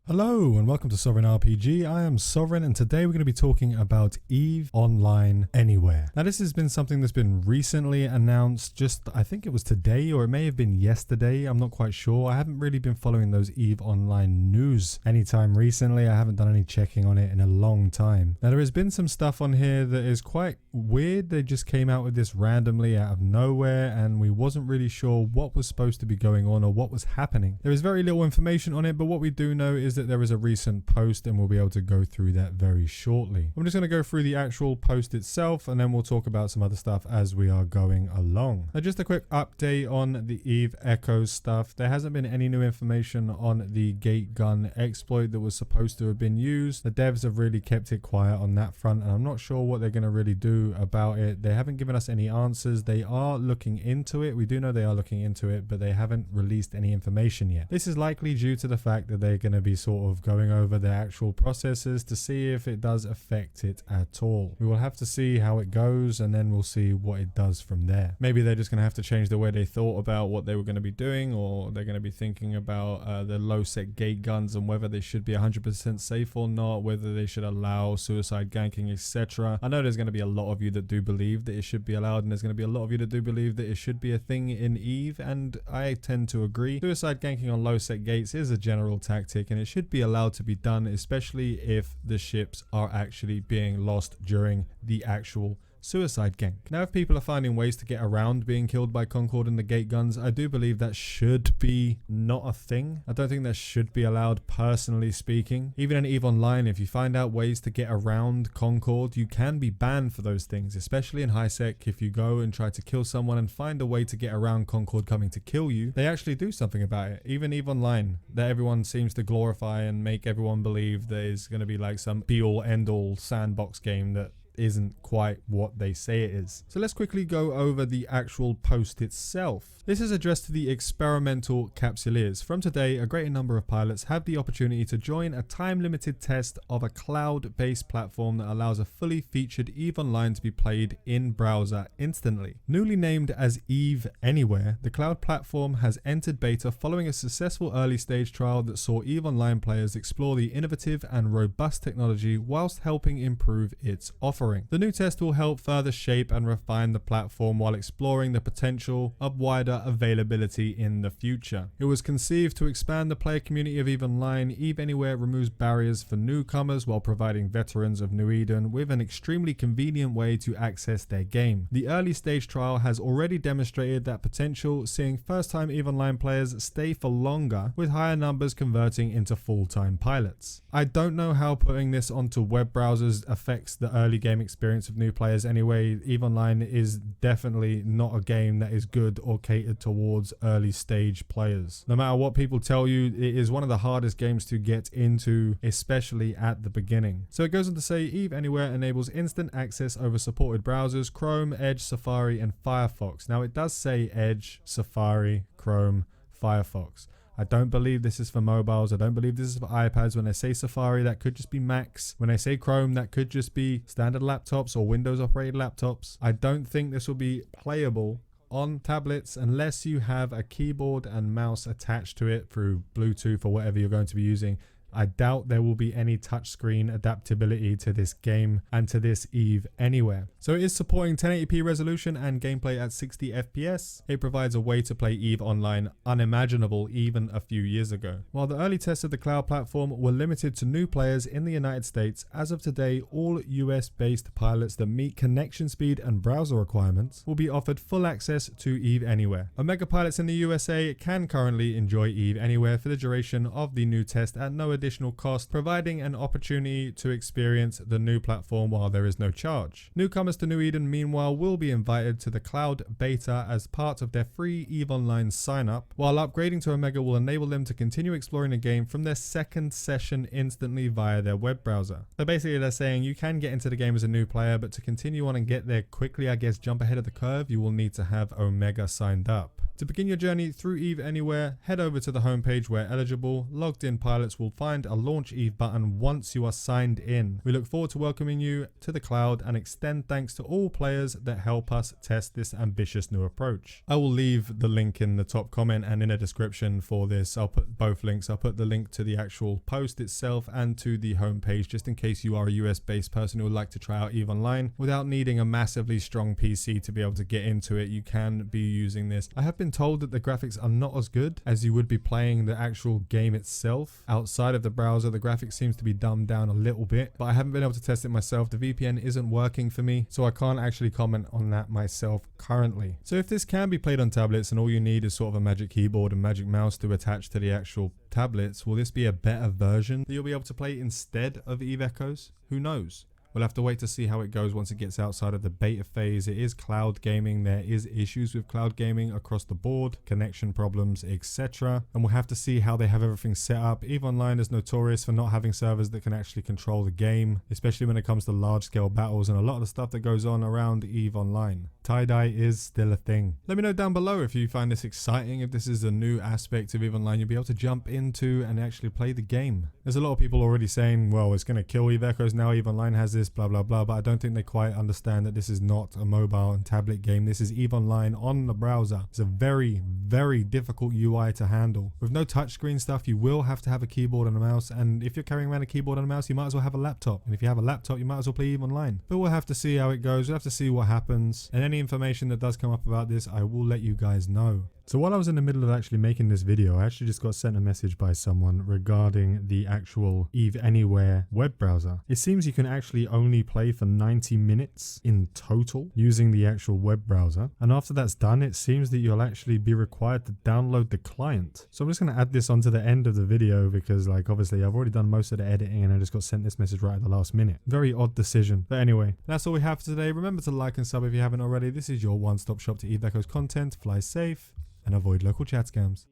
Hello and welcome to Sovereign RPG. I am Sovereign and today we're going to be talking about EVE Online Anywhere. Now this has been something that's been recently announced, I think it was today or it may have been yesterday, I'm not quite sure. I haven't really been following those EVE Online news anytime recently. I haven't done any checking on it in a long time. Now there has been some stuff on here that is quite weird. They just came out with this randomly out of nowhere and we wasn't really sure what was supposed to be going on or what was happening. There is very little information on it, but what we do know is that there is a recent post and we'll be able to go through that very shortly. I'm just going to go through the actual post itself and then we'll talk about some other stuff as we are going along. Now just a quick update on the EVE Echo stuff. There hasn't been any new information on the gate gun exploit that was supposed to have been used. The devs have really kept it quiet on that front and I'm not sure what they're going to really do about it. They haven't given us any answers. They are looking into it. We do know they are looking into it, but they haven't released any information yet. This is likely due to the fact that they're going to be sort of going over the actual processes to see if it does affect it at all. We will have to see how it goes and then we'll see what it does from there. Maybe they're just going to have to change the way they thought about what they were going to be doing, or they're going to be thinking about the low set gate guns and whether they should be 100% safe or not, whether they should allow suicide ganking, etc. I know there's going to be a lot of you that do believe that it should be allowed, and there's going to be a lot of you that do believe that it should be a thing in EVE, and I tend to agree. Suicide ganking on low set gates is a general tactic and it should be allowed to be done, especially if the ships are actually being lost during the actual suicide gank. Now if people are finding ways to get around being killed by Concord and the gate guns, I do believe that should be not a thing. I don't think that should be allowed, personally speaking. Even in EVE Online, if you find out ways to get around Concord, you can be banned for those things, especially in high sec. If you go and try to kill someone and find a way to get around Concord coming to kill you, they actually do something about it. Even EVE Online, that everyone seems to glorify and make everyone believe that is going to be like some be-all end-all sandbox game that isn't quite what they say it is. So let's quickly go over the actual post itself. This is addressed to the experimental capsuleers. From today, a greater number of pilots have the opportunity to join a time-limited test of a cloud-based platform that allows a fully featured EVE Online to be played in browser instantly. Newly named as EVE Anywhere, the cloud platform has entered beta following a successful early stage trial that saw EVE Online players explore the innovative and robust technology whilst helping improve its offering. The new test will help further shape and refine the platform while exploring the potential of wider availability in the future. It was conceived to expand the player community of EVE Online. EVE Anywhere removes barriers for newcomers while providing veterans of New Eden with an extremely convenient way to access their game. The early stage trial has already demonstrated that potential, seeing first-time EVE Online players stay for longer, with higher numbers converting into full-time pilots. I don't know how putting this onto web browsers affects the early game experience of new players anyway. EVE Online is definitely not a game that is good or catered towards early stage players. No matter what people tell you, it is one of the hardest games to get into, especially at the beginning. So it goes on to say EVE Anywhere enables instant access over supported browsers, Chrome, Edge, Safari and Firefox. Now it does say Edge, Safari, Chrome, Firefox. I don't believe this is for mobiles. I don't believe this is for iPads. When I say Safari, that could just be Macs. When I say Chrome, that could just be standard laptops or Windows operated laptops. I don't think this will be playable on tablets unless you have a keyboard and mouse attached to it through Bluetooth or whatever you're going to be using. I doubt there will be any touchscreen adaptability to this game and to this EVE Anywhere. So it is supporting 1080p resolution and gameplay at 60 FPS. It provides a way to play EVE Online unimaginable even a few years ago. While the early tests of the cloud platform were limited to new players in the United States, as of today, all US-based pilots that meet connection speed and browser requirements will be offered full access to EVE Anywhere. Omega pilots in the USA can currently enjoy EVE Anywhere for the duration of the new test at no additional cost, providing an opportunity to experience the new platform while there is no charge. Newcomers to New Eden, meanwhile, will be invited to the cloud beta as part of their free EVE Online sign-up, while upgrading to Omega will enable them to continue exploring the game from their second session instantly via their web browser. So basically they're saying you can get into the game as a new player, but to continue on and get there quickly, I guess jump ahead of the curve, you will need to have Omega signed up. To begin your journey through EVE Anywhere, head over to the homepage where eligible. Logged in pilots will find a Launch EVE button once you are signed in. We look forward to welcoming you to the cloud and extend thanks to all players that help us test this ambitious new approach. I will leave the link in the top comment and in a description for this. I'll put both links. I'll put the link to the actual post itself and to the homepage, just in case you are a US based person who would like to try out EVE Online without needing a massively strong PC to be able to get into it. You can be using this. I have been told that the graphics are not as good as you would be playing the actual game itself. Outside of the browser, the graphics seems to be dumbed down a little bit, but I haven't been able to test it myself. The VPN isn't working for me, so I can't actually comment on that myself currently. So if this can be played on tablets and all you need is sort of a magic keyboard and magic mouse to attach to the actual tablets, will this be a better version that you'll be able to play instead of EVE Echoes? Who knows? We'll have to wait to see how it goes once it gets outside of the beta phase. It is cloud gaming. There is issues with cloud gaming across the board, connection problems, etc. And we'll have to see how they have everything set up. EVE Online is notorious for not having servers that can actually control the game, especially when it comes to large scale battles and a lot of the stuff that goes on around EVE Online. Tie-dye is still a thing. Let me know down below if you find this exciting, if this is a new aspect of EVE Online you'll be able to jump into and actually play the game. There's a lot of people already saying, well, it's going to kill EVE Echoes now, EVE Online has this, blah, blah, blah, but I don't think they quite understand that this is not a mobile and tablet game. This is EVE Online on the browser. It's a very, very difficult UI to handle. With no touchscreen stuff, you will have to have a keyboard and a mouse, and if you're carrying around a keyboard and a mouse, you might as well have a laptop, and if you have a laptop, you might as well play EVE Online. But we'll have to see how it goes. We'll have to see what happens, and any information that does come up about this, I will let you guys know. So while I was in the middle of actually making this video, I actually just got sent a message by someone regarding the actual EVE Anywhere web browser. It seems you can actually only play for 90 minutes in total using the actual web browser. And after that's done, it seems that you'll actually be required to download the client. So I'm just going to add this onto the end of the video because, like, obviously I've already done most of the editing and I just got sent this message right at the last minute. Very odd decision. But anyway, that's all we have for today. Remember to like and sub if you haven't already. This is your one-stop shop to EVE Echoes content. Fly safe and avoid local chat scams.